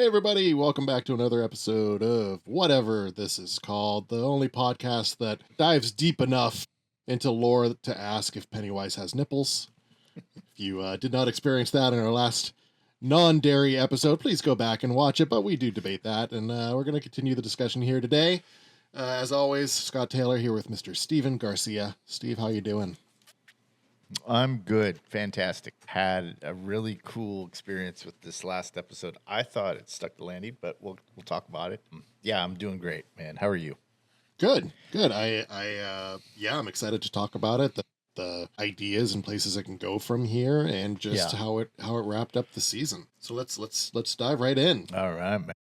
everybody, welcome back to another episode of whatever this is called, the only podcast that dives deep enough into lore to ask if Pennywise has nipples. If you did not experience that in our last non-Derry episode, please go back and watch it, but we do debate that, and we're going to continue the discussion here today. As always, Scott Taylor here with Mr. Steven Garcia. Steve, how you doing? I'm good. Fantastic. Had a really cool experience with this last episode. I thought it stuck the landing, but we'll talk about it. Yeah, I'm doing great, man. How are you? Good. I'm excited to talk about it. The ideas and places it can go from here, and just how it wrapped up the season. So let's dive right in. All right, man.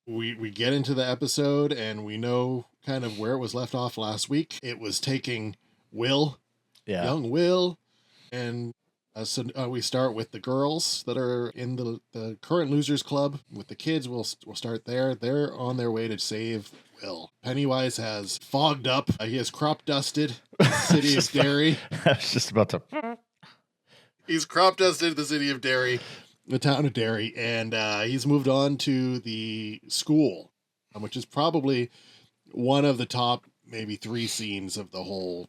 We get into the episode, and we know kind of where it was left off last week. It was taking young Will, and so we start with the girls that are in the current losers club. With the kids, we'll start there. They're on their way to save Will. Pennywise has fogged up. He has crop dusted the city of Derry. I was just about to. He's crop dusted the city of Derry, the town of Derry, and he's moved on to the school, which is probably one of the top maybe 3 scenes of the whole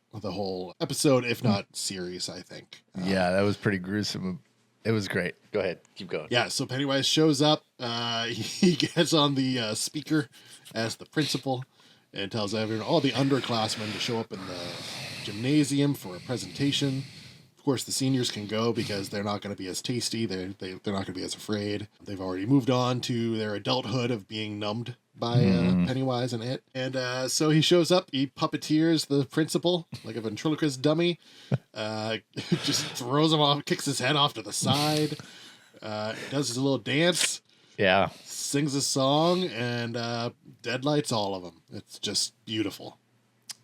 episode, if not series, I think. Yeah, that was pretty gruesome. It was great. Go ahead. Keep going. Yeah, so Pennywise shows up. He gets on the speaker as the principal and tells everyone, all the underclassmen, to show up in the gymnasium for a presentation. Of course, the seniors can go because they're not going to be as tasty. They're not going to be as afraid. They've already moved on to their adulthood of being numbed by Pennywise and it. And so he shows up. He puppeteers the principal like a ventriloquist dummy. Just throws him off, kicks his head off to the side. Does his little dance. Yeah. Sings a song and deadlights all of them. It's just beautiful.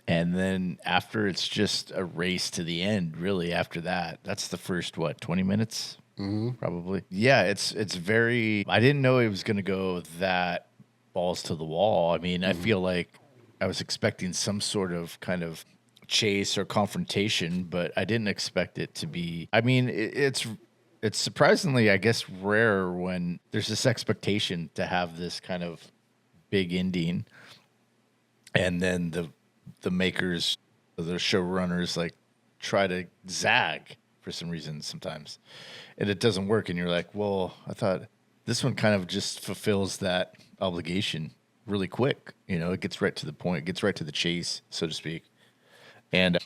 And then after, it's just a race to the end, really, after that. That's the first, 20 minutes? Mm-hmm. Probably. Yeah, it's very... I didn't know it was going to go that balls to the wall. I mean, I feel like I was expecting some sort of kind of chase or confrontation, but I didn't expect it to be... I mean, it's surprisingly, I guess, rare when there's this expectation to have this kind of big ending, and then the makers, the showrunners, like try to zag for some reason sometimes, and it doesn't work. And you're like, well, I thought this one kind of just fulfills that obligation really quick. You know, it gets right to the point, it gets right to the chase, so to speak. And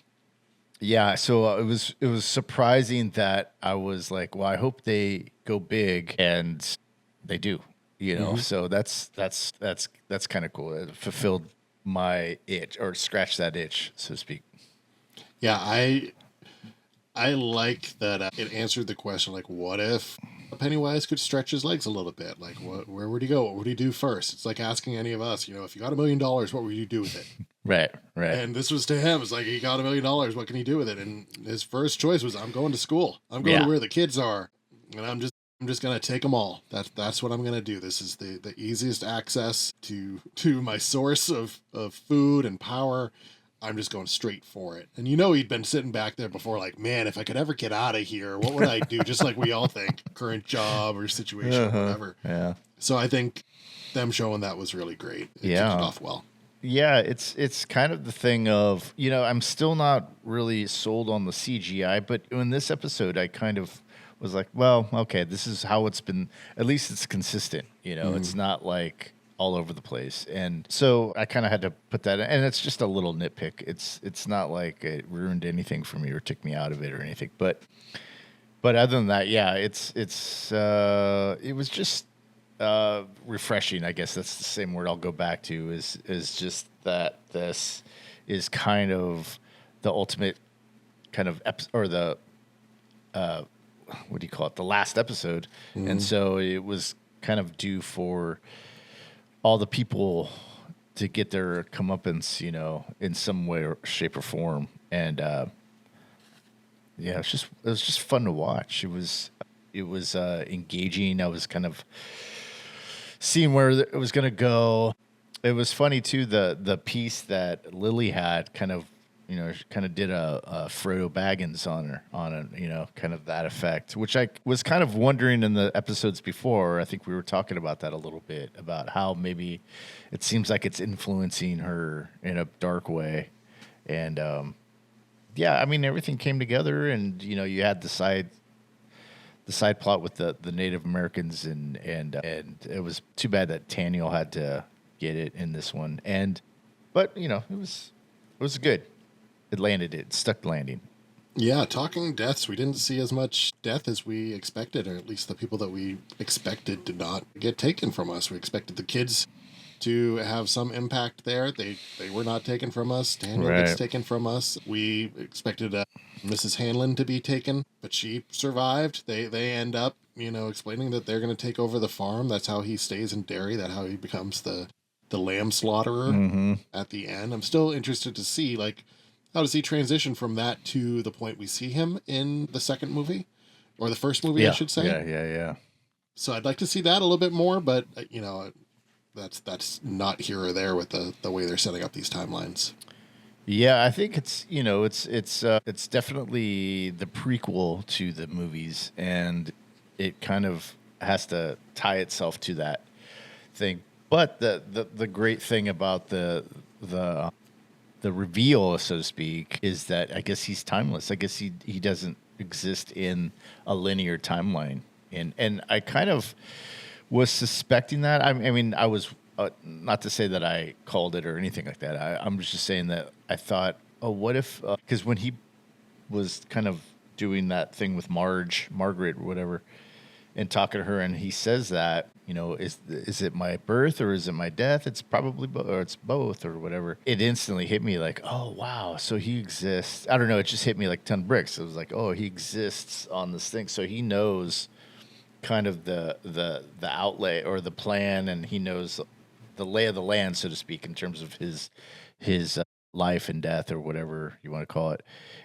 so it was surprising that I was like, well, I hope they go big, and they do. You know, so that's kind of cool. It fulfilled my itch, or scratch that itch, so to speak. Yeah, I like that it answered the question, like, what if Pennywise could stretch his legs a little bit? Like, where would he go? What would he do first? It's like asking any of us, if you got $1 million, what would you do with it? Right. And this was to him. It's like, he got $1 million. What can he do with it? And his first choice was, I'm going to school. I'm going to where the kids are, and I'm just going to take them all. That's what I'm going to do. This is the easiest access to my source of food and power. I'm just going straight for it. And he'd been sitting back there before, like, man, if I could ever get out of here, what would I do? Just like we all think, current job or situation, or whatever. Yeah. So I think them showing that was really great. It kicked it off well. Yeah, it's kind of the thing of, I'm still not really sold on the CGI, but in this episode, I kind of was like, well, okay, this is how it's been. At least it's consistent, It's not like all over the place. And so I kind of had to put that in, and it's just a little nitpick. It's not like it ruined anything for me or took me out of it or anything. But other than that, yeah, it was just refreshing. I guess that's the same word I'll go back to, is just that this is kind of the ultimate kind of or the what do you call it? The last episode. And so it was kind of due for all the people to get their comeuppance, in some way or shape or form. And it was just fun to watch. It was engaging. I was kind of seeing where it was going to go. It was funny too, the piece that Lily had kind of kind of did a Frodo Baggins on her, on a, kind of that effect, which I was kind of wondering in the episodes before. I think we were talking about that a little bit, about how maybe it seems like it's influencing her in a dark way. And yeah, I mean, everything came together, and you had the side plot with the Native Americans, and it was too bad that Taniel had to get it in this one. But it was good. It landed. It stuck the landing. Yeah, talking deaths, we didn't see as much death as we expected, or at least the people that we expected did not get taken from us. We expected the kids to have some impact there. They were not taken from us. Daniel gets Right. taken from us. We expected Mrs. Hanlon to be taken, but she survived. They end up, explaining that they're going to take over the farm. That's how he stays in Derry. That's how he becomes the lamb slaughterer Mm-hmm. at the end. I'm still interested to see, like, how does he transition from that to the point we see him in the second movie, or the first movie, I Yeah. should say. Yeah. So I'd like to see that a little bit more, but that's not here or there with the way they're setting up these timelines. Yeah, I think it's definitely the prequel to the movies, and it kind of has to tie itself to that thing. But the great thing about the reveal, so to speak, is that I guess he's timeless. I guess he doesn't exist in a linear timeline, and I kind of was suspecting that. I mean, I was not to say that I called it or anything like that. I'm just saying that I thought, oh, what if? Because when he was kind of doing that thing with Margaret, or whatever, and talking to her, and he says that, is it my birth or is it my death? It's probably or it's both or whatever. It instantly hit me like, oh wow, so he exists. I don't know. It just hit me like 10 bricks. It was like, oh, he exists on this thing, so he knows kind of the outlay or the plan, and he knows the lay of the land, so to speak, in terms of his life and death, or whatever you want to call it.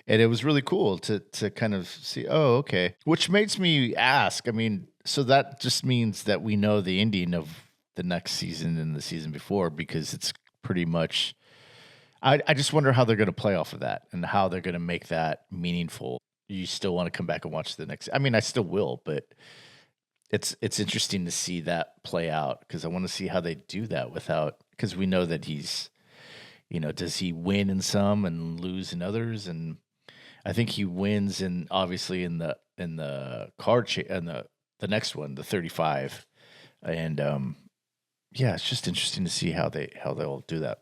And it was really cool to kind of see, oh, okay. Which makes me ask, I mean, so that just means that we know the ending of the next season and the season before, because it's pretty much, I just wonder how they're going to play off of that and how they're going to make that meaningful. You still want to come back and watch the next, I mean, I still will, but it's interesting to see that play out, because I want to see how they do that without, because we know that he's, does he win in some and lose in others? And I think he wins in, obviously, in the and the next one, the 35. And yeah, it's just interesting to see how they'll do that.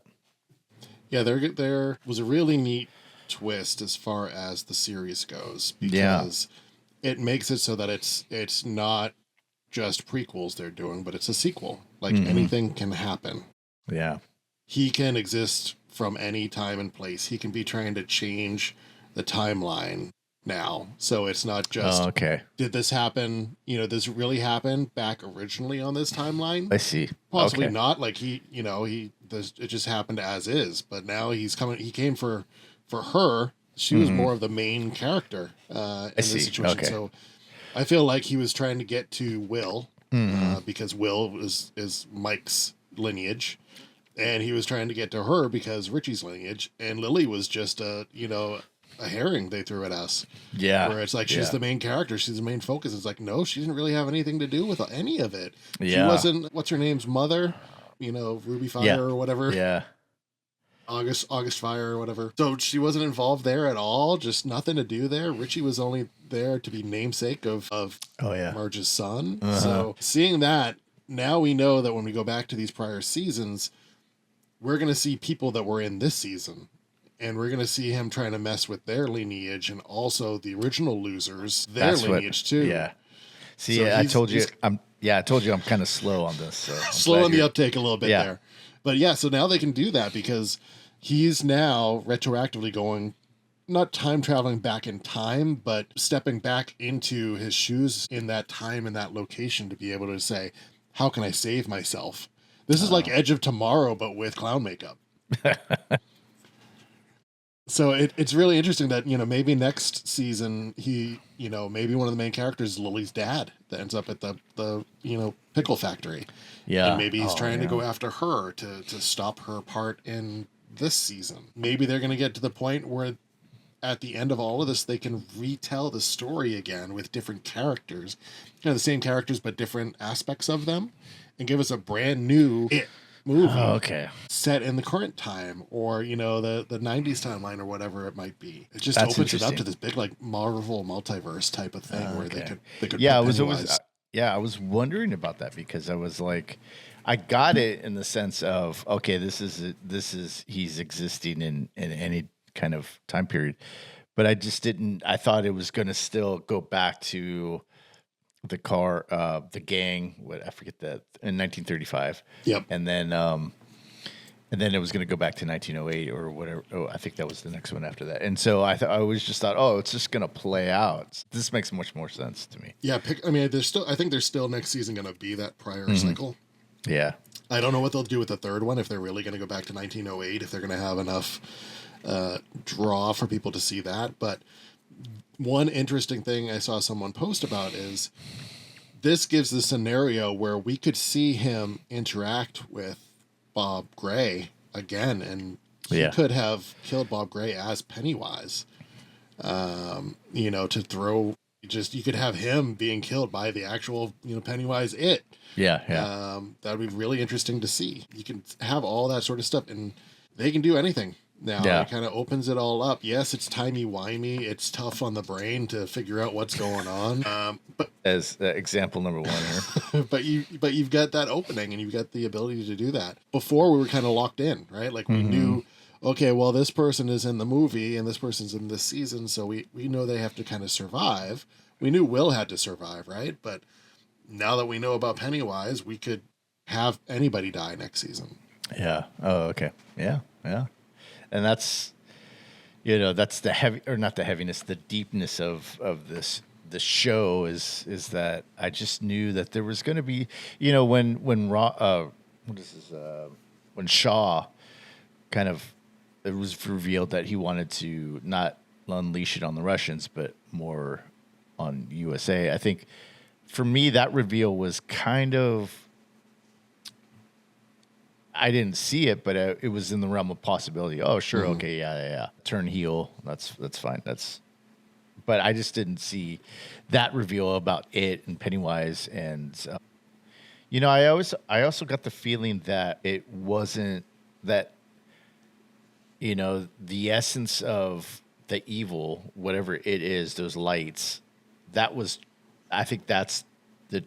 Yeah, there was a really neat twist as far as the series goes, Yeah. because it makes it so that it's not just prequels they're doing, but it's a sequel. Like, Mhm. anything can happen. Yeah. He can exist from any time and place. He can be trying to change the timeline now. So it's not just, Oh, okay. did this happen? This really happened back originally on this timeline? I see. Possibly Okay. not. Like, it just happened as is. But now he came for her. She was more of the main character in this see. situation. Okay. So I feel like he was trying to get to Will, because Will is Mike's lineage, and he was trying to get to her because Richie's lineage, and Lily was just a herring they threw at us. Yeah. Where it's like, she's Yeah. the main character, she's the main focus. It's like, no, she didn't really have anything to do with any of it. She Yeah. wasn't, what's her name's mother, Ruby Fire Yeah. or whatever. Yeah. August Fire or whatever. So she wasn't involved there at all. Just nothing to do there. Richie was only there to be namesake of Oh yeah. Marge's son. Uh-huh. So seeing that, now we know that when we go back to these prior seasons, we're going to see people that were in this season. And we're going to see him trying to mess with their lineage, and also the original losers, their That's lineage too. Yeah. See, So I he's- told you. he's- I told you I'm kind of slow on this. So I'm Slow glad on the you're- uptake a little bit Yeah. there. But yeah, so now they can do that because he's now retroactively going, not time traveling back in time, but stepping back into his shoes in that time and that location to be able to say, how can I save myself? This is like Edge of Tomorrow, but with clown makeup. So it's really interesting that, maybe next season maybe one of the main characters is Lily's dad that ends up at the pickle factory. Yeah. And maybe he's Oh, trying to yeah. go after her to stop her part in this season. Maybe they're going to get to the point where at the end of all of this, they can retell the story again with different characters, the same characters, but different aspects of them, and give us a brand new movie Okay. set in the current time, or, the 90s timeline, or whatever it might be. It just That's opens it up to interesting. this big, like, Marvel multiverse type of thing where Okay. they could Yeah, I put was always Pennywise. I was wondering about that because I was like, I got it in the sense of, okay, this is he's existing in any kind of time period, but I just didn't. I thought it was going to still go back to the gang. What, I forget that, in 1935. Yep. And then it was going to go back to 1908 or whatever. Oh, I think that was the next one after that. And so I always just thought, oh, it's just going to play out. This makes much more sense to me. Yeah, I think there's still next season going to be that prior cycle. Yeah. I don't know what they'll do with the third one, if they're really going to go back to 1908, if they're going to have enough draw for people to see that. But one interesting thing I saw someone post about is this gives the scenario where we could see him interact with Bob Gray again, and he could have killed Bob Gray as Pennywise. To throw, you could have him being killed by the actual, Pennywise it. Yeah. That would be really interesting to see. You can have all that sort of stuff, and they can do anything now. Yeah. It kind of opens it all up. Yes, it's timey-wimey. It's tough on the brain to figure out what's going on. But As example number one here. but you've got that opening, and you've got the ability to do that. Before, we were kind of locked in, right? Like, we knew, okay, well, this person is in the movie and this person's in this season, so we know they have to kind of survive. We knew Will had to survive, right? But now that we know about Pennywise, we could have anybody die next season. Yeah. Oh, okay. Yeah. And that's, that's the heavy, or not the heaviness, the deepness of the show is that I just knew that there was going to be, when Shaw kind of, it was revealed that he wanted to not unleash it on the Russians, but more on USA. I think for me, that reveal was kind of, I didn't see it, but it was in the realm of possibility. Oh, sure, okay, yeah. Turn heel, that's fine. But I just didn't see that reveal about it and Pennywise, and I also got the feeling that it wasn't that, the essence of the evil, whatever it is, those lights, I think that's the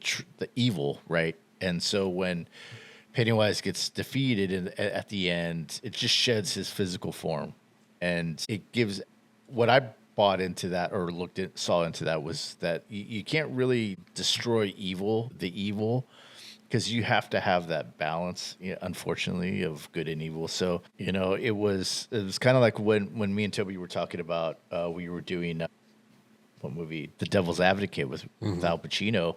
evil, right? And so when Pennywise gets defeated at the end, it just sheds his physical form, and it gives what I bought into that or saw into that was that you can't really destroy the evil, because you have to have that balance, unfortunately, of good and evil. So it was kind of like when me and Toby were talking about we were doing what movie, The Devil's Advocate with Al Pacino.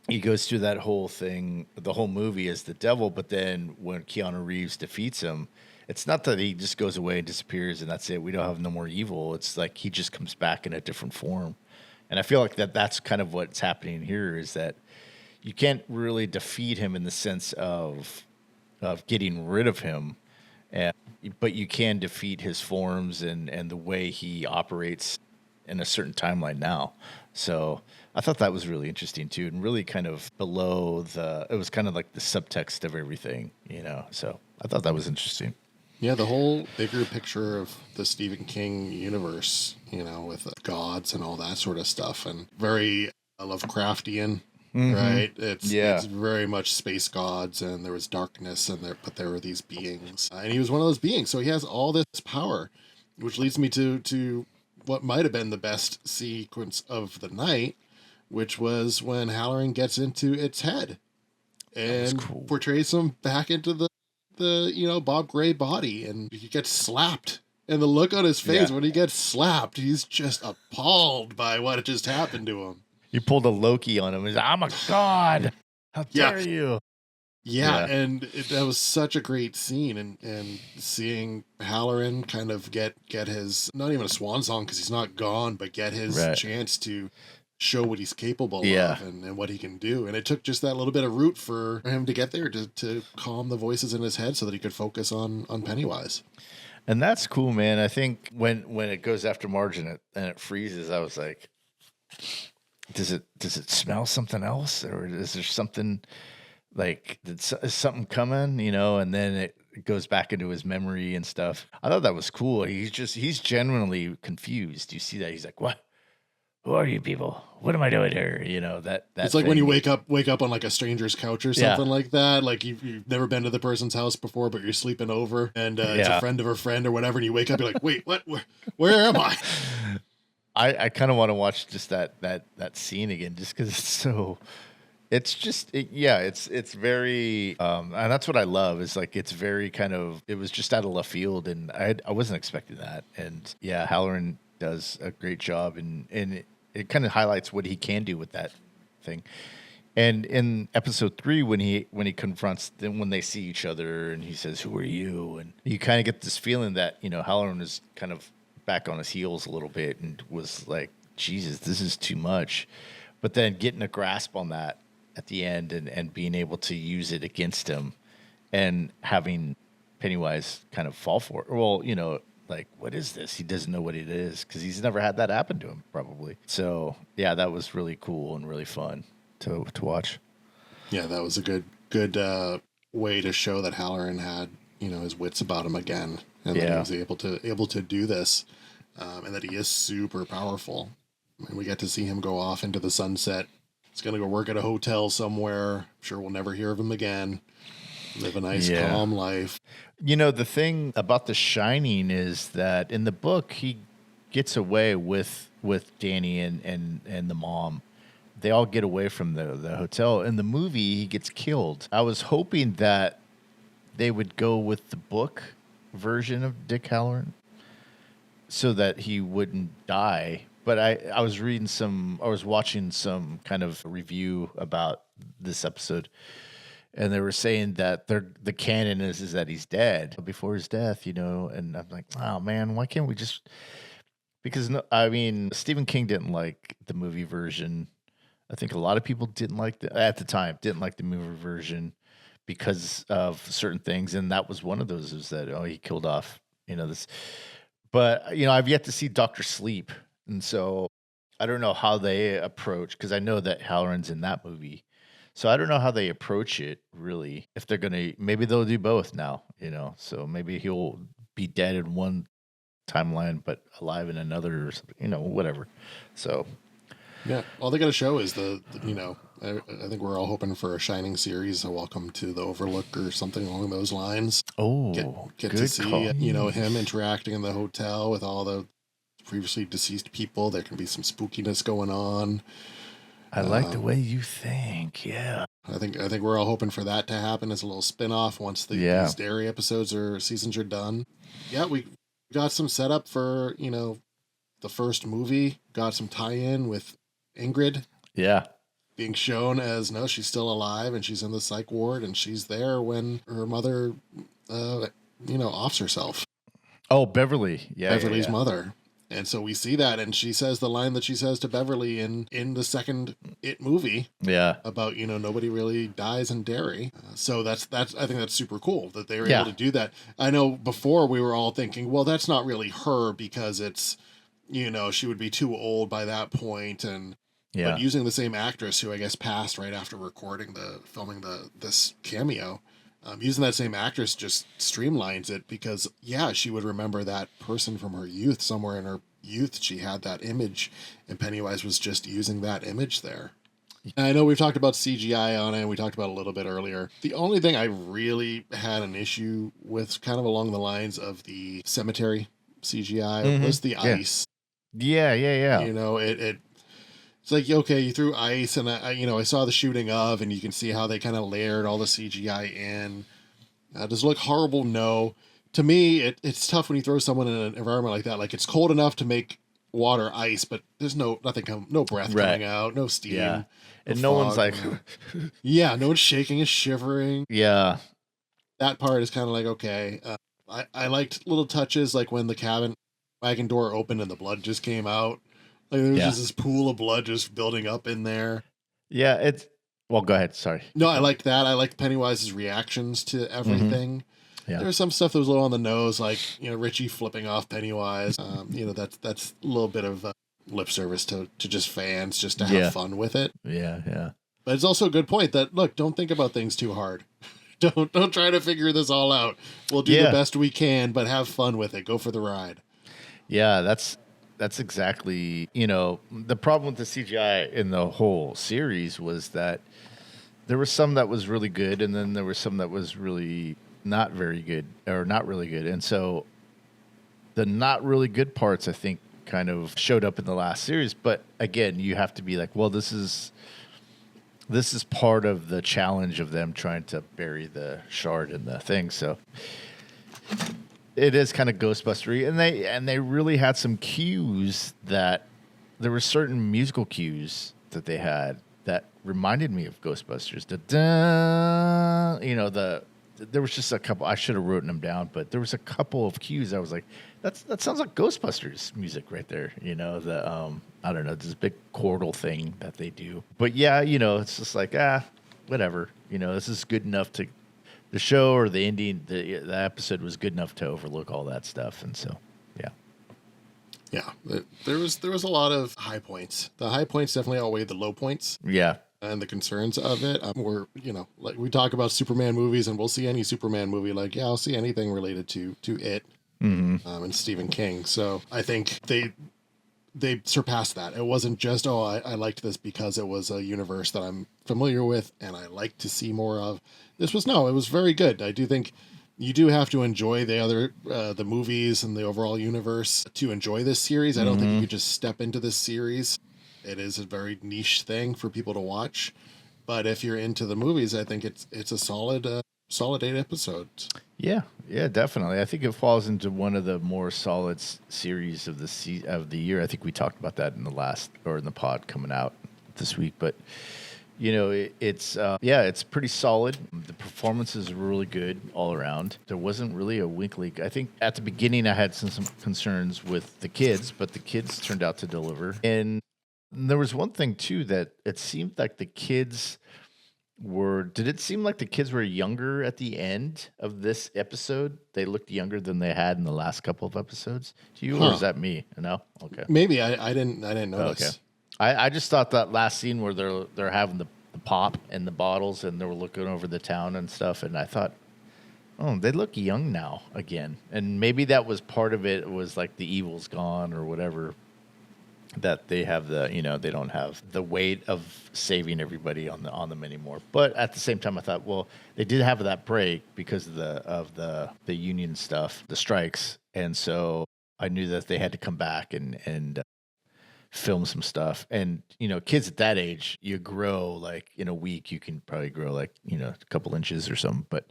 He goes through that whole thing, the whole movie as the devil, but then when Keanu Reeves defeats him, it's not that he just goes away and disappears and that's it. We don't have no more evil. It's like he just comes back in a different form. And I feel like that's kind of what's happening here, is that you can't really defeat him in the sense of getting rid of him, but you can defeat his forms and the way he operates in a certain timeline now. So I thought that was really interesting too, and really kind of it was kind of like the subtext of everything, so I thought that was interesting. Yeah, the whole bigger picture of the Stephen King universe, with gods and all that sort of stuff, and very Lovecraftian, right? It's very much space gods, and there was darkness, but there were these beings, and he was one of those beings. So he has all this power, which leads me to what might have been the best sequence of the night, which was when Halloran gets into its head and portrays him back into the Bob Gray body, and he gets slapped. And the look on his face when he gets slapped, he's just appalled by what had just happened to him. He pulled a Loki on him. He's like, I'm a god. How dare you? Yeah, and that was such a great scene, and seeing Halloran kind of get his, not even a swan song because he's not gone, but get his chance to show what he's capable Yeah. of and what he can do. And it took just that little bit of root for him to get there to calm the voices in his head so that he could focus on Pennywise. And that's cool, man. I think when it goes after Marge and it freezes, I was like, does it smell something else, or is there something like is something coming, And then it goes back into his memory and stuff. I thought that was cool. He's genuinely confused. You see that? He's like, what? Who are you people? What am I doing here? That It's like thing. when you wake up on like a stranger's couch or something like that. Like you've never been to the person's house before, but you're sleeping over, and it's a friend of a friend or whatever. And you wake up, you're like, wait, what? Where am I? I kind of want to watch just that scene again, just because it's so. It's just it's very and that's what I love is like it's very kind of it was just out of left field, and I wasn't expecting that, and Halloran does a great job, and it kind of highlights what he can do with that thing. And in episode 3, when he confronts them, when they see each other, and he says, "Who are you?" and you kind of get this feeling that Halloran is kind of back on his heels a little bit, and was like, "Jesus, this is too much." But then getting a grasp on that at the end, and being able to use it against him, and having Pennywise kind of fall for it. Well, like, what is this? He doesn't know what it is because he's never had that happen to him, probably. So yeah, that was really cool and really fun to watch. Yeah, that was a good way to show that Halloran had his wits about him again, and that he was able to do this, and that he is super powerful. And we get to see him go off into the sunset. He's gonna go work at a hotel somewhere. I'm sure we'll never hear of him again. Live a nice, calm life. The thing about The Shining is that in the book he gets away with Danny and the mom. They all get away from the hotel. In the movie, he gets killed. I was hoping that they would go with the book version of Dick Halloran so that he wouldn't die. But I was watching some kind of review about this episode, and they were saying that the canon is that he's dead before his death, and I'm like, oh man, why can't we just? Because Stephen King didn't like the movie version. I think a lot of people at the time didn't like the movie version because of certain things, and that was one of those. Is that he killed off this, but I've yet to see Doctor Sleep, and so I don't know how they approach, because I know that Halloran's in that movie. So I don't know how they approach it, really. If they're maybe they'll do both now, So maybe he'll be dead in one timeline, but alive in another, or something, whatever. So yeah, all they got to show is I think we're all hoping for a Shining series, a Welcome to the Overlook or something along those lines. Oh, get good to see call. Him interacting in the hotel with all the previously deceased people. There can be some spookiness going on. I like the way you think. Yeah. I think we're all hoping for that to happen as a little spin-off once these Derry episodes or seasons are done. Yeah, we got some setup for, the first movie. Got some tie-in with Ingrid. Yeah. Being shown as, no, she's still alive and she's in the psych ward and she's there when her mother, offs herself. Oh, Beverly. Yeah. Beverly's mother. And so we see that, and she says the line that she says to Beverly in the second It movie. Yeah. About, nobody really dies in Derry. So that's I think that's super cool that they were able to do that. I know before we were all thinking, well, that's not really her because it's, she would be too old by that point, and but using the same actress who I guess passed right after filming this cameo. Using that same actress just streamlines it because, she would remember that person from her youth. Somewhere in her youth, she had that image, and Pennywise was just using that image there. And I know we've talked about CGI on it, and we talked about it a little bit earlier. The only thing I really had an issue with, kind of along the lines of the cemetery CGI, was the ice. Yeah. It's like, okay, you threw ice, and I saw the shooting of, and you can see how they kind of layered all the CGI in. Does it look horrible? No. To me, it's tough when you throw someone in an environment like that. Like, it's cold enough to make water ice, but there's no breath coming out, no steam, and no one's like, no one's shaking and shivering. Yeah, that part is kind of like, okay. I liked little touches like when the cabin wagon door opened and the blood just came out. Like there was Yeah. just this pool of blood just building up in there. Yeah, it's well, go ahead. Sorry. No, I liked that. I liked Pennywise's reactions to Hmm. everything. Yeah. There was some stuff that was a little on the nose, like Richie flipping off Pennywise. That's a little bit of lip service to just fans, just to have Yeah. fun with it. Yeah. Yeah. But it's also a good point that look, don't think about things too hard. Don't try to figure this all out. We'll do the Yeah. best we can, but have fun with it. Go for the ride. Yeah, that's exactly, the problem with the CGI in the whole series was that there was some that was really good and then there was some that was really not very good or not really good. And so the not really good parts I think kind of showed up in the last series, but again, you have to be like, well, this is part of the challenge of them trying to bury the shard in the thing. So it is kind of Ghostbustery, and they really had some cues that there were certain musical cues that they had that reminded me of Ghostbusters. Da-da, there was just a couple. I should have written them down, but there was a couple of cues. I was like, that sounds like Ghostbusters music right there. I don't know, this big chordal thing that they do. But yeah, it's just like whatever. This is good enough to. The show or the ending, the episode was good enough to overlook all that stuff, and so, yeah, Yeah, there was a lot of high points. The high points definitely outweighed the low points yeah, and the concerns of it. Like we talk about Superman movies, and we'll see any Superman movie. Like, yeah, I'll see anything related to it and Stephen King. So I think they surpassed that. It wasn't just, I liked this because it was a universe that I'm familiar with and I like to see more of. It was very good. I do think you do have to enjoy the movies and the overall universe to enjoy this series. I don't think you could just step into this series. It is a very niche thing for people to watch. But if you're into the movies, I think it's a solid 8 episodes. yeah, definitely. I think it falls into one of the more solid series of the year. I think we talked about that in the pod coming out this week, but. It's pretty solid. The performances are really good all around. There wasn't really a wink leak. I think at the beginning I had some concerns with the kids, but the kids turned out to deliver. And there was one thing too that it seemed like the kids did it seem like the kids were younger at the end of this episode? They looked younger than they had in the last couple of episodes to you, or is that me? No? Okay. Maybe I didn't notice. Okay. I just thought that last scene where they're having the pop and the bottles and they were looking over the town and stuff, and I thought, oh, they look young now again. And maybe that was part of it, was like the evil's gone or whatever, that they have they don't have the weight of saving everybody on them anymore. But at the same time I thought, well, they did have that break because of the union stuff, the strikes, and so I knew that they had to come back and film some stuff. And kids at that age, you grow like in a week you can probably grow like a couple inches or something. But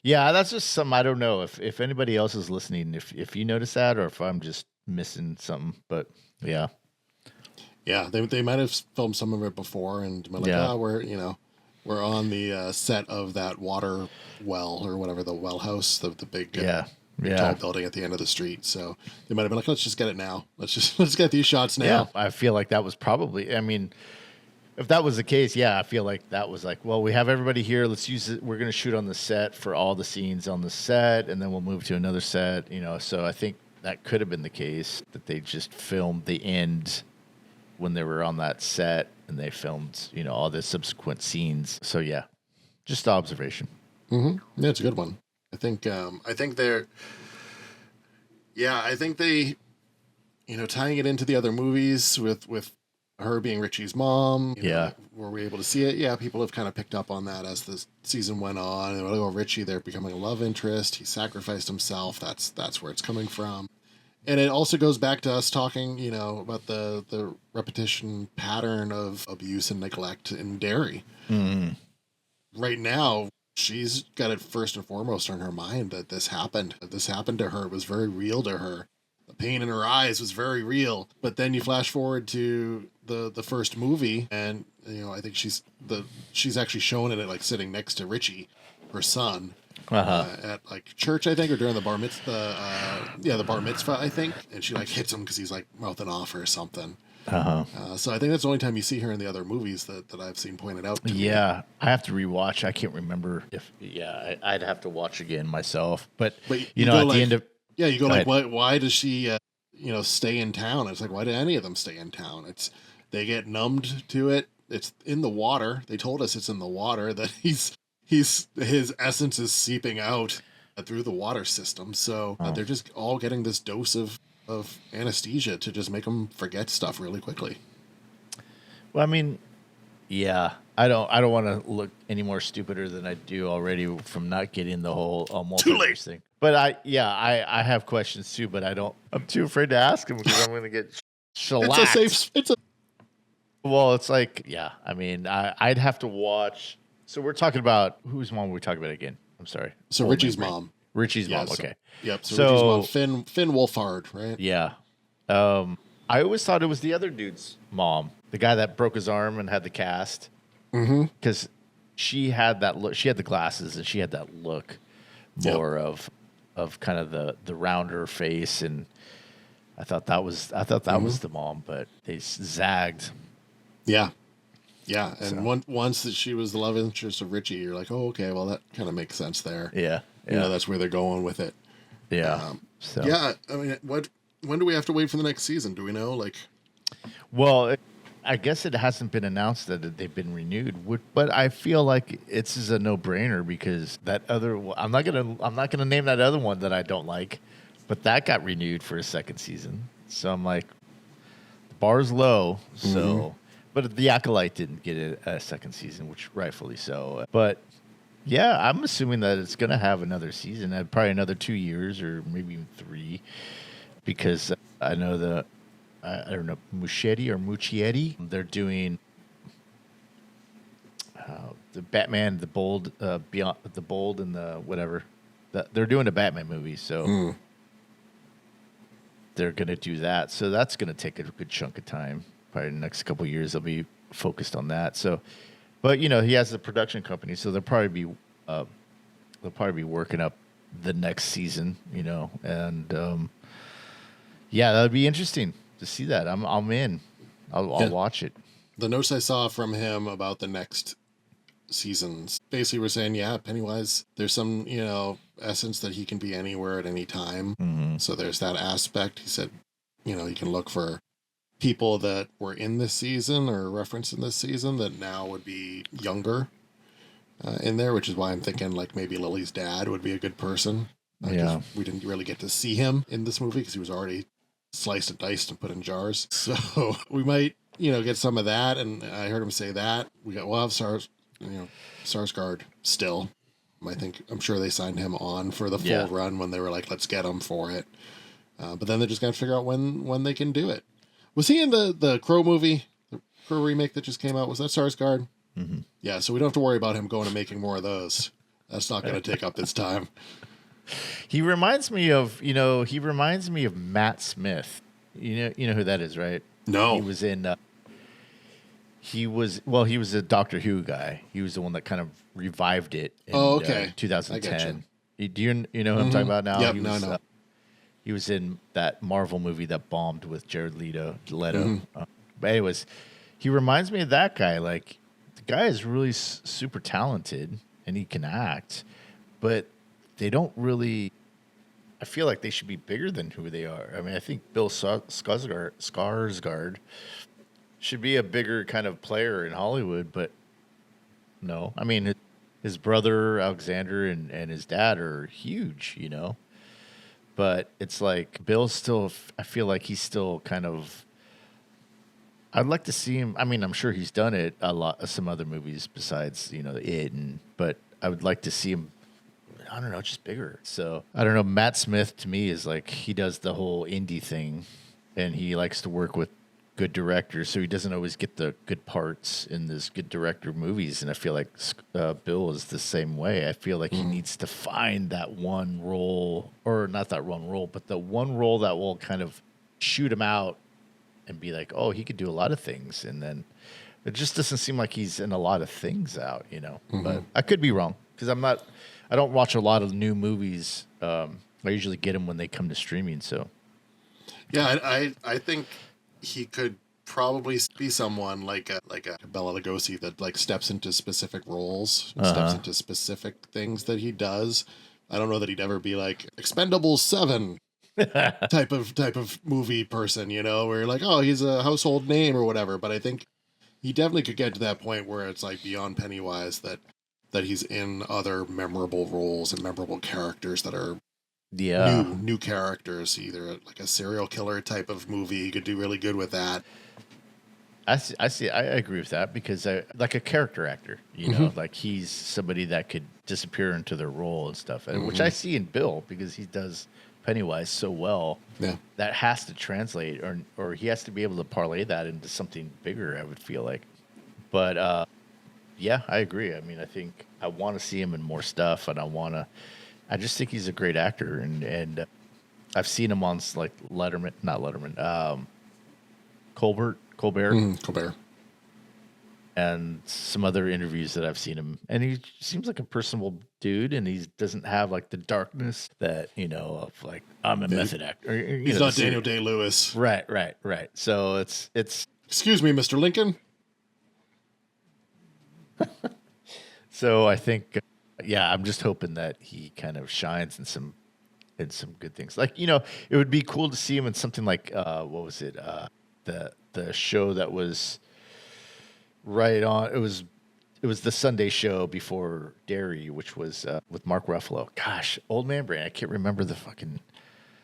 yeah, that's just something. I don't know if anybody else is listening, if you notice that, or if I'm just missing something. But yeah they might have filmed some of it before and been like, we're on the set of that water well or whatever, the well house, the big tall building at the end of the street. So they might have been like, let's just get it now. Let's get these shots now. Yeah, I feel like that was probably, I mean, if that was the case, yeah, I feel like that was like, well, we have everybody here. Let's use it. We're going to shoot on the set for all the scenes on the set, and then we'll move to another set, So I think that could have been the case, that they just filmed the end when they were on that set, and they filmed, all the subsequent scenes. So yeah, just observation. Mm-hmm. Yeah, it's a good one. I think they, tying it into the other movies with her being Richie's mom. Were we able to see it? Yeah, people have kind of picked up on that as the season went on. And Richie, they're becoming a love interest. He sacrificed himself. That's where it's coming from. And it also goes back to us talking, about the repetition pattern of abuse and neglect in Derry. Mm-hmm. Right now, she's got it first and foremost on her mind that this happened. That this happened to her. It was very real to her. The pain in her eyes was very real. But then you flash forward to the first movie, and I think she's actually shown in it, like sitting next to Richie, her son, at like church, I think, or during the bar mitzvah, I think, and she like hits him because he's like mouthing off or something. So I think that's the only time you see her in the other movies that I've seen pointed out to me. Yeah, I have to rewatch. I can't remember if I'd have to watch again myself. But But you know, go at the like, end of yeah, you go go like, ahead. why does she, stay in town? It's like, why did any of them stay in town? It's they get numbed to it. It's in the water. They told us it's in the water that his essence is seeping out through the water system. So Oh. they're just all getting this dose of anesthesia to just make them forget stuff really quickly. Well, I mean, yeah, I don't want to look any more stupider than I do already from not getting the whole Too late. multiverse thing. But I have questions too, but I don't. I'm too afraid to ask them because I'm going to get It's a shellacked. safe. It's a Well, it's like, yeah. I mean, I'd have to watch. So we're talking about whose mom were we talking about again? I'm sorry. so Old Richie's memory. mom. Richie's Yeah. mom. So, Okay. yep. So Richie's mom, So Finn Wolfhard, right? yeah, I always thought it was the other dude's mom, the guy that broke his arm and had the cast, Mm-hmm. because she had that look. She had the glasses and she had that look Yep. more of kind of the rounder face, and I thought that was was the mom, but they zagged. Yeah. Yeah, and So once that she was the love interest of Richie, you're like, oh, okay, well, that kind of makes sense there. yeah, You know, yeah, that's where they're going with it. yeah. So Yeah, I mean, when do we have to wait for the next season? Do we know? Like, well, I guess it hasn't been announced that they've been renewed, but I feel like it's is a no brainer because that other I'm not gonna name that other one that I don't like, but that got renewed for a second season. So I'm like, the bar's low. So, but the Acolyte didn't get a second season, which rightfully so. But yeah, I'm assuming that it's gonna have another season, probably another 2 years or maybe even 3, because I know I don't know, Muschietti. They're doing the Batman, the Bold, Beyond the Bold, and the whatever. They're doing a Batman movie, so they're gonna do that. So that's gonna take a good chunk of time. Probably the next couple of years, they'll be focused on that. So, but you know, he has a production company, so they'll probably be working up the next season. You know, and yeah, that'd be interesting to see that. I'm in. I'll yeah, watch it. the notes I saw from him about the next seasons basically were saying, yeah, Pennywise, there's some, essence that he can be anywhere at any time. Mm-hmm. So there's that aspect. He said, you can look for people that were in this season or referenced in this season that now would be younger in there, which is why I'm thinking like maybe Lily's dad would be a good person. 'Cause Yeah. we didn't really get to see him in this movie because he was already sliced and diced and put in jars. So we might, get some of that. And I heard him say that we'll have Sarsgaard still. I'm sure they signed him on for the full Yeah. run when they were like, let's get him for it. But then they're just gonna figure out when they can do it. Was he in the Crow movie, the Crow remake that just came out? Was that Sarsgaard? Mm-hmm. Yeah, so we don't have to worry about him going and making more of those. That's not going to take up this time. He reminds me of Matt Smith. You know who that is, right? No. He was in. He was a Doctor Who guy. He was the one that kind of revived it in okay. I 2010. Do you know who I'm talking about now? Yep, He was, no. he was in that Marvel movie that bombed with Jared Leto. But anyways, he reminds me of that guy. Like, the guy is really super talented and he can act, but they don't really. I feel like they should be bigger than who they are. I mean, I think Bill Skarsgård should be a bigger kind of player in Hollywood, but no. I mean, his brother Alexander and his dad are huge, But it's like Bill's still. I feel like he's still kind of. I'd like to see him. I mean, I'm sure he's done it a lot. Some other movies besides it, but I would like to see him. I don't know, just bigger. So I don't know. Matt Smith to me is like he does the whole indie thing, and he likes to work with good directors, so he doesn't always get the good parts in this good director movies. And I feel like Bill is the same way. I feel like he needs to find that one role, or not that one role, but the one role that will kind of shoot him out and be like, oh, he could do a lot of things. And then it just doesn't seem like he's in a lot of things out, But I could be wrong because I don't watch a lot of new movies. I usually get them when they come to streaming. So Yeah, I think he could probably be someone like a Bela Lugosi that like steps into specific roles, and steps Uh-huh. into specific things that he does. I don't know that he'd ever be like Expendables 7 type of movie person, you know, where you're like, oh, he's a household name or whatever. But I think he definitely could get to that point where it's like beyond Pennywise that he's in other memorable roles and memorable characters that are Yeah. new characters, either like a serial killer type of movie. He could do really good with that. I agree with that because like a character actor, you know, like he's somebody that could disappear into their role and stuff, and which I see in Bill because he does Pennywise so well. Yeah. That has to translate, or he has to be able to parlay that into something bigger. I would feel like, but yeah, I agree. I mean, I think I want to see him in more stuff, and I just think he's a great actor, and I've seen him on like not Letterman, Colbert. Colbert. And some other interviews that I've seen him, and he seems like a personable dude, and he doesn't have like the darkness that of like I'm a method actor. He's not Daniel Day-Lewis. Right. So it's. Excuse me, Mr. Lincoln. So I think, yeah, I'm just hoping that he kind of shines in some good things. Like it would be cool to see him in something like what was it? The show that was right on. It was the Sunday show before Derry, which was with Mark Ruffalo. Gosh, old man brain. I can't remember the fucking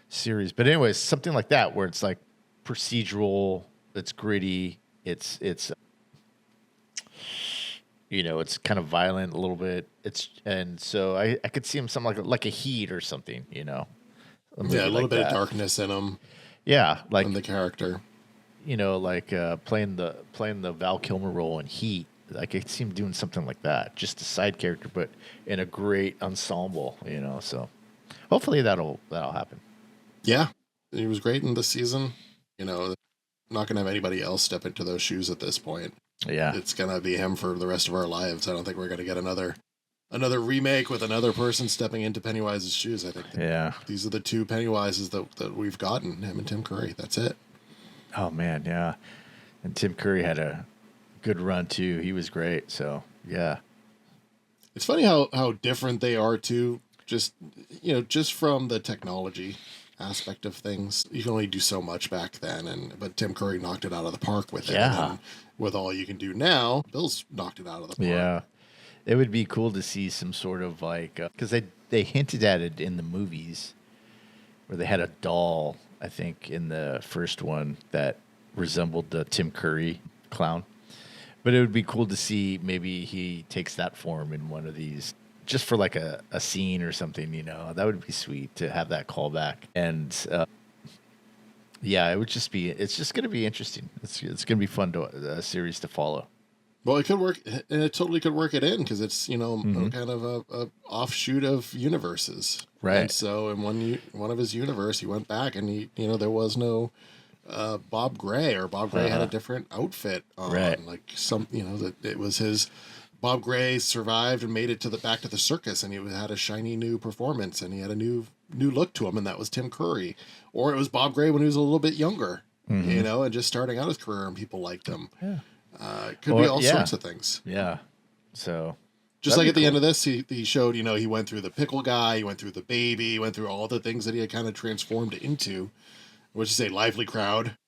series, but anyways, something like that where it's like procedural. It's gritty. It's it's kind of violent a little bit. And so I could see him something like a Heat or something. Yeah, a little bit of darkness in him. Yeah, like in the character. Like playing the Val Kilmer role in Heat. I could see him doing something like that, just a side character, but in a great ensemble. So hopefully that'll happen. Yeah, he was great in this season. Not gonna have anybody else step into those shoes at this point. Yeah, it's gonna be him for the rest of our lives. I don't think we're gonna get another remake with another person stepping into Pennywise's shoes. I think. Yeah, these are the two Pennywises that we've gotten. Him and Tim Curry. That's it. Oh man, yeah. And Tim Curry had a good run too. He was great. So yeah. It's funny how different they are too. Just just from the technology aspect of things. You can only do so much back then, but Tim Curry knocked it out of the park with it. Yeah. And with all you can do now, Bill's knocked it out of the park. Yeah. It would be cool to see some sort of like because they hinted at it in the movies where they had a doll, I think, in the first one that resembled the Tim Curry clown. But it would be cool to see maybe he takes that form in one of these just for like a scene or something, That would be sweet to have that callback. And yeah, it's just going to be interesting. It's going to be fun a series to follow. Well, it could work, and it totally could work it in because it's kind of a offshoot of universes, right? And so in one of his universe, he went back and he there was no Bob Gray, or Bob Gray had a different outfit on, right? Like that it was his. Bob Gray survived and made it back to the circus, and he had a shiny new performance, and he had a new look to him, and that was Tim Curry. Or it was Bob Gray when he was a little bit younger, and just starting out his career, and people liked him. Yeah. It could be all sorts of things. Yeah. So just like at the end of this, he showed, he went through the pickle guy, he went through the baby, he went through all the things that he had kind of transformed into. What'd you say, lively crowd?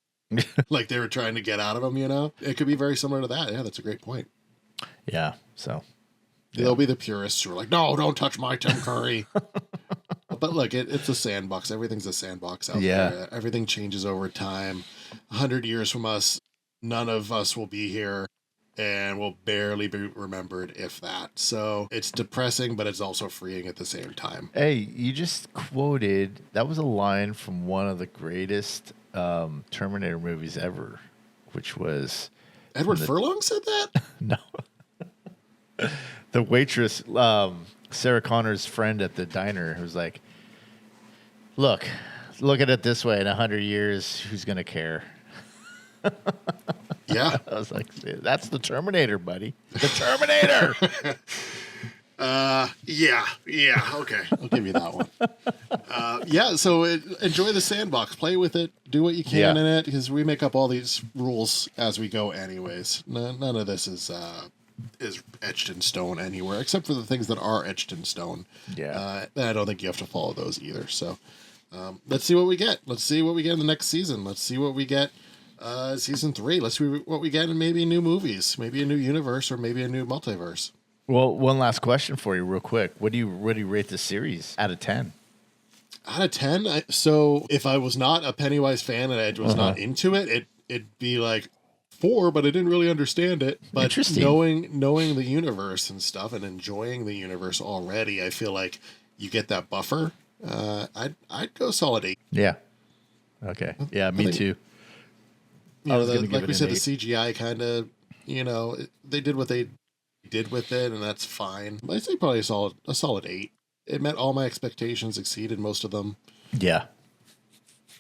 Like they were trying to get out of him, It could be very similar to that. Yeah, that's a great point. Yeah. So there'll be the purists who are like, no, don't touch my Tim Curry. But look, it's a sandbox. Everything's a sandbox out there. Everything changes over time. 100 years from us, none of us will be here, and will barely be remembered, if that. So it's depressing, but it's also freeing at the same time. Hey, you just quoted, that was a line from one of the greatest Terminator movies ever, which was... Edward Furlong said that? No. The waitress, Sarah Connor's friend at the diner, who's like, look at it this way, in 100 years, who's going to care? Yeah. I was like, that's the Terminator, buddy. The Terminator! Yeah, okay. I'll give you that one. Yeah, so enjoy the sandbox, play with it, do what you can in it, because we make up all these rules as we go, anyways. None of this is etched in stone anywhere, except for the things that are etched in stone. Yeah. And I don't think you have to follow those either. So let's see what we get. Let's see what we get in the next season. Let's see what we get season 3. Let's see what we get in maybe new movies, maybe a new universe, or maybe a new multiverse. Well, one last question for you, real quick. What do you rate the series out of 10? Out of 10, so if I was not a Pennywise fan and I was not into it, it'd be like 4, but I didn't really understand it. But knowing the universe and stuff and enjoying the universe already, I feel like you get that buffer. I'd go solid 8. Yeah. Okay. Yeah, me too. Like we said, the CGI kind of, they did what they did with it, and that's fine. I'd say probably a solid 8. It met all my expectations, exceeded most of them. Yeah.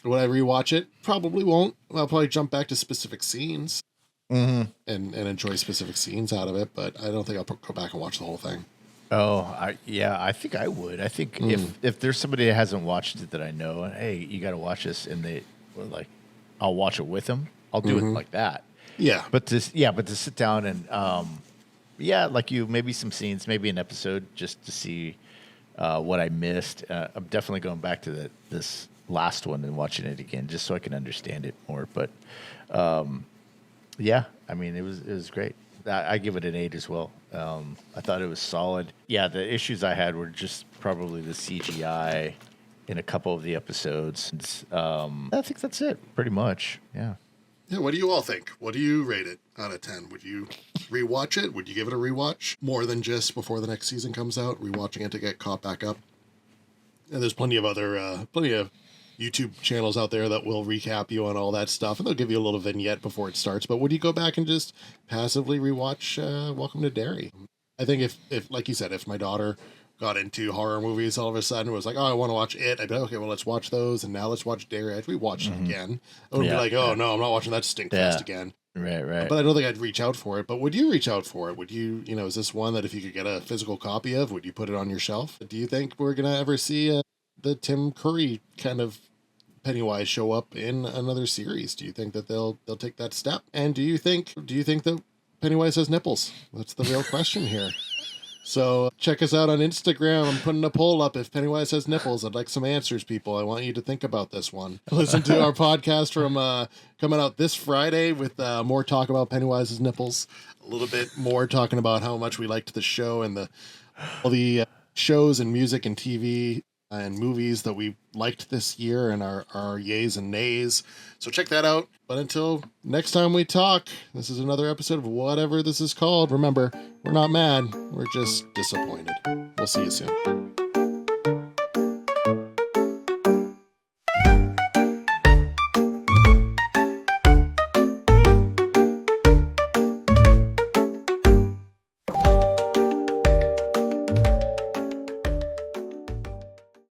Would I rewatch it? Probably won't. I'll probably jump back to specific scenes and enjoy specific scenes out of it, but I don't think I'll go back and watch the whole thing. Oh, I think I would. I think if there's somebody that hasn't watched it that I know, and hey, you got to watch this, and they were like, I'll watch it with them. I'll do it like that. Yeah. But to sit down and like maybe some scenes, maybe an episode just to see what I missed. I'm definitely going back to this last one and watching it again just so I can understand it more. But yeah, I mean, it was great. I give it an 8 as well. I thought it was solid. Yeah, the issues I had were just probably the CGI in a couple of the episodes. I think that's it, pretty much. Yeah. Yeah, what do you all think? What do you rate it out of 10? Would you rewatch it? Would you give it a rewatch? More than just before the next season comes out, rewatching it to get caught back up? And there's plenty of YouTube channels out there that will recap you on all that stuff, and they'll give you a little vignette before it starts. But would you go back and just passively rewatch Welcome to Derry? I think if like you said, if my daughter got into horror movies all of a sudden, was like, oh, I want to watch it, I'd be like, okay, well, let's watch those, and now let's watch Derry. I'd rewatch it again. I wouldn't be like, oh, no, I'm not watching that stinkfest again. Right. But I don't think I'd reach out for it. But would you reach out for it? Would you, is this one that if you could get a physical copy of, would you put it on your shelf? Do you think we're going to ever see the Tim Curry kind of Pennywise show up in another series? Do you think that they'll take that step? And do you think that Pennywise has nipples? That's the real question here. So check us out on Instagram. I'm putting a poll up. If Pennywise has nipples, I'd like some answers, people. I want you to think about this one. Listen to our podcast from coming out this Friday with more talk about Pennywise's nipples. A little bit more talking about how much we liked the show and all the shows and music and TV and movies that we liked this year and our yays and nays. So check that out. But until next time we talk, this is another episode of whatever this is called. Remember, we're not mad. We're just disappointed. We'll see you soon.